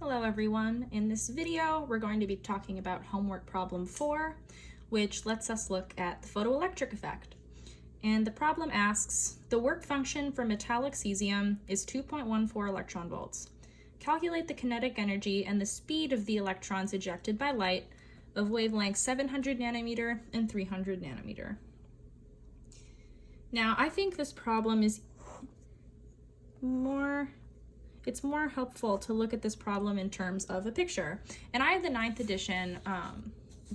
Hello everyone. In this video, we're going to be talking about homework problem 4, which lets us look at the photoelectric effect. And the problem asks, the work function for metallic cesium is 2.14 electron volts. Calculate the kinetic energy and the speed of the electrons ejected by light of wavelength 700 nanometer and 300 nanometer. Now, I think this problem is more helpful to look at this problem in terms of a picture. And I have the 9th edition,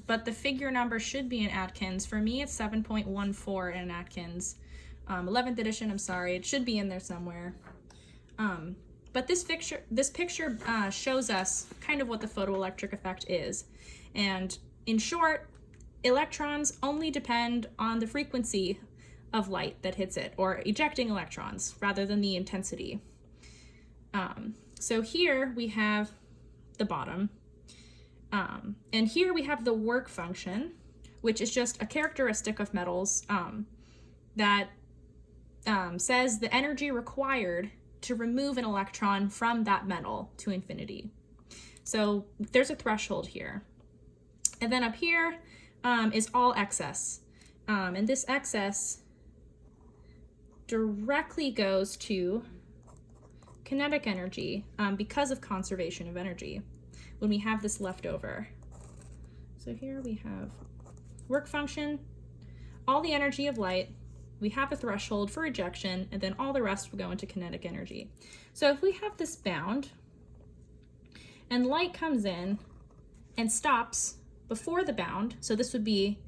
but the figure number should be in Atkins. For me, it's 7.14 in Atkins. 11th edition, I'm sorry, it should be in there somewhere. But this picture shows us kind of what the photoelectric effect is. And in short, electrons only depend on the frequency of light that hits it, or ejecting electrons, rather than the intensity. So here we have the bottom, and here we have the work function, which is just a characteristic of metals that says the energy required to remove an electron from that metal to infinity. So there's a threshold here. And then up here is all excess. And this excess directly goes to kinetic energy because of conservation of energy when we have this left over. So here we have work function, all the energy of light, we have a threshold for ejection, and then all the rest will go into kinetic energy. So if we have this bound and light comes in and stops before the bound, so this would be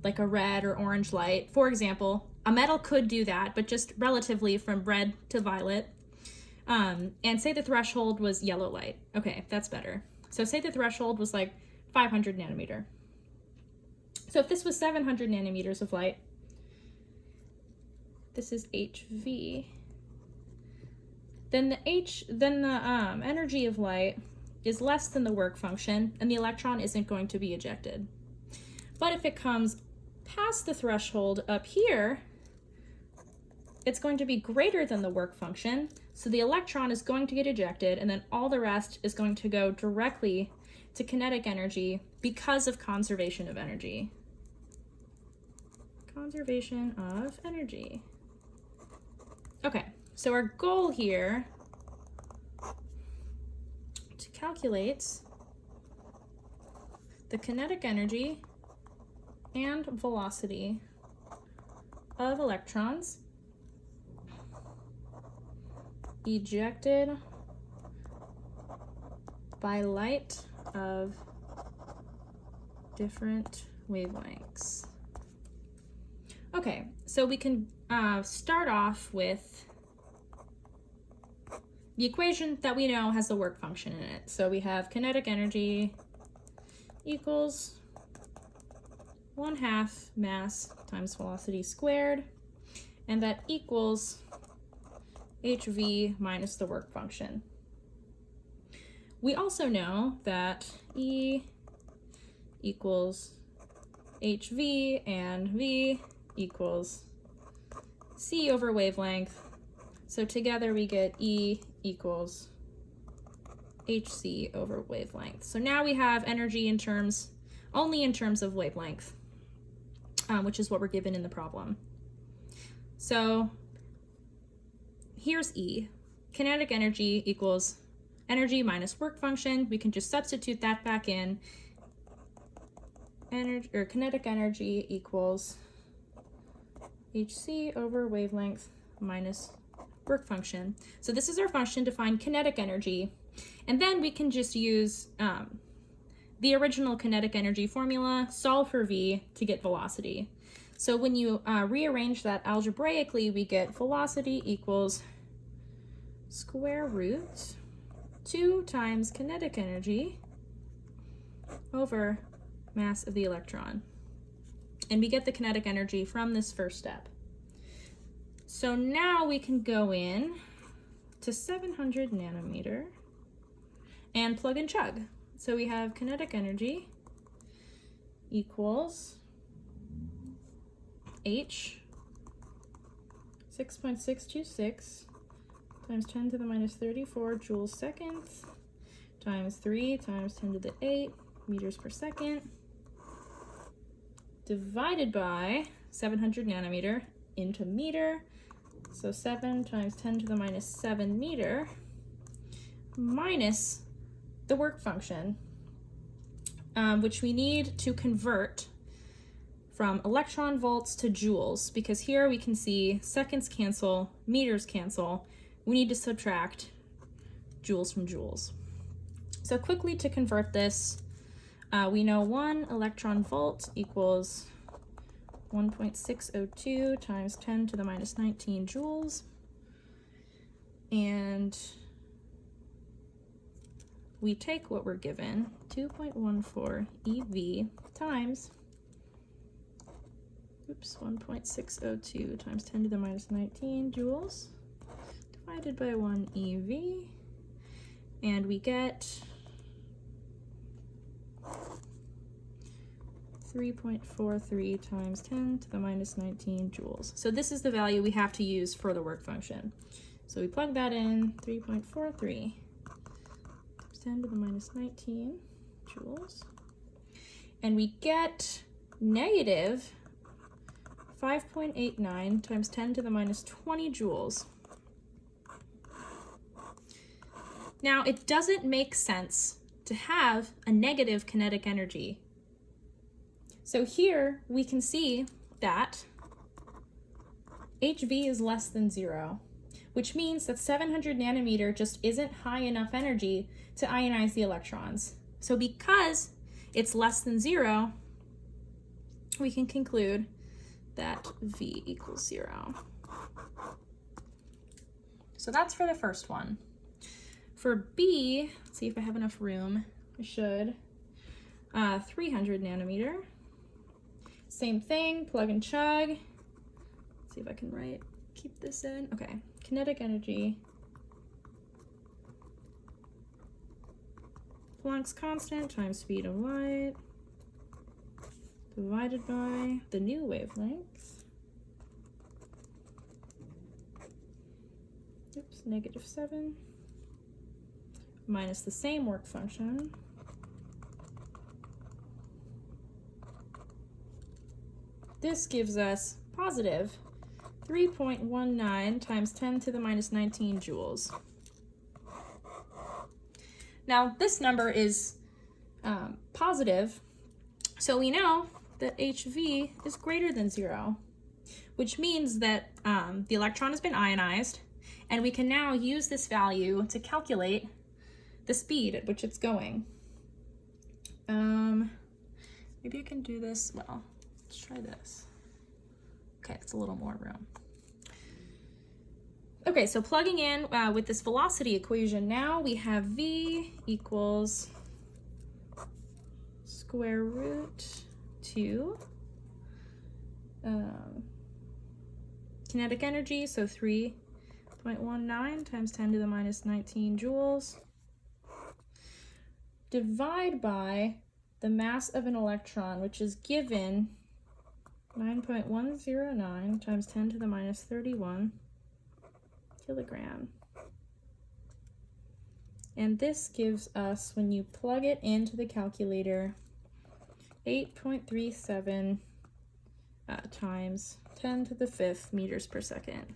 like a red or orange light, for example. A metal could do that, but just relatively from red to violet. And say the threshold was yellow light. Okay, that's better. So say the threshold was like 500 nanometer. So if this was 700 nanometers of light, this is HV, then the energy of light is less than the work function, and the electron isn't going to be ejected. But if it comes past the threshold up here, it's going to be greater than the work function, so the electron is going to get ejected, and then all the rest is going to go directly to kinetic energy because of conservation of energy. Conservation of energy. Okay, so our goal here to calculate the kinetic energy and velocity of electrons ejected by light of different wavelengths. Okay, so we can start off with the equation that we know has the work function in it. So we have kinetic energy equals 1/2 mass times velocity squared, and that equals HV minus the work function. We also know that E equals HV and V equals C over wavelength. So together we get E equals HC over wavelength. So now we have energy only in terms of wavelength, which is what we're given in the problem. So here's E. Kinetic energy equals energy minus work function. We can just substitute that back in. Kinetic energy equals HC over wavelength minus work function. So this is our function to find kinetic energy. And then we can just use the original kinetic energy formula, solve for V to get velocity. So when you rearrange that algebraically, we get velocity equals square root 2 times kinetic energy over mass of the electron. And we get the kinetic energy from this first step. So now we can go in to 700 nanometer and plug and chug. So we have kinetic energy equals H 6.626 times 10 to the minus 34 joules seconds times 3 times 10 to the 8 meters per second divided by 700 nanometer into meter. So 7 times 10 to the minus 7 meter minus the work function, which we need to convert from electron volts to joules, because here we can see seconds cancel, meters cancel. We need to subtract joules from joules. So quickly to convert this, we know 1 electron volt equals 1.602 times 10 to the minus 19 joules. And we take what we're given, 2.14 EV times 1.602 times 10 to the minus 19 joules divided by 1 EV, and we get 3.43 times 10 to the minus 19 joules. So this is the value we have to use for the work function. So we plug that in, 3.43 times 10 to the minus 19 joules, and we get negative 5.89 times 10 to the minus 20 joules. Now, it doesn't make sense to have a negative kinetic energy. So here we can see that HV is less than 0, which means that 700 nanometer just isn't high enough energy to ionize the electrons. So because it's less than 0, we can conclude that V equals 0. So that's for the first one. For B, let's see if I have enough room. I should. 300 nanometer. Same thing, plug and chug. Let's see if I can keep this in. Okay, kinetic energy. Planck's constant times speed of light divided by the new wavelength. Oops, -7 minus the same work function. This gives us positive 3.19 times 10 to the minus 19 joules. Now this number is positive, so we know that HV is greater than 0, which means that the electron has been ionized, and we can now use this value to calculate the speed at which it's going. Maybe I can do this, well, let's try this. Okay, it's a little more room. Okay, so plugging in with this velocity equation now, we have V equals square root 2 kinetic energy, so 3.19 times 10 to the minus 19 joules, divide by the mass of an electron, which is given 9.109 times 10 to the minus 31 kilogram. And this gives us, when you plug it into the calculator, 8.37 times 10 to the 5th meters per second,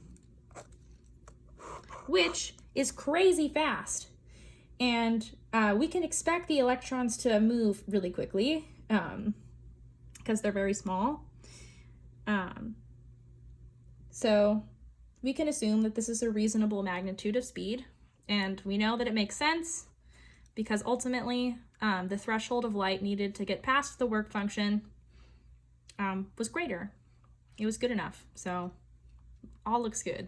which is crazy fast. And we can expect the electrons to move really quickly because they're very small. So we can assume that this is a reasonable magnitude of speed, and we know that it makes sense because ultimately the threshold of light needed to get past the work function was greater. It was good enough, so all looks good.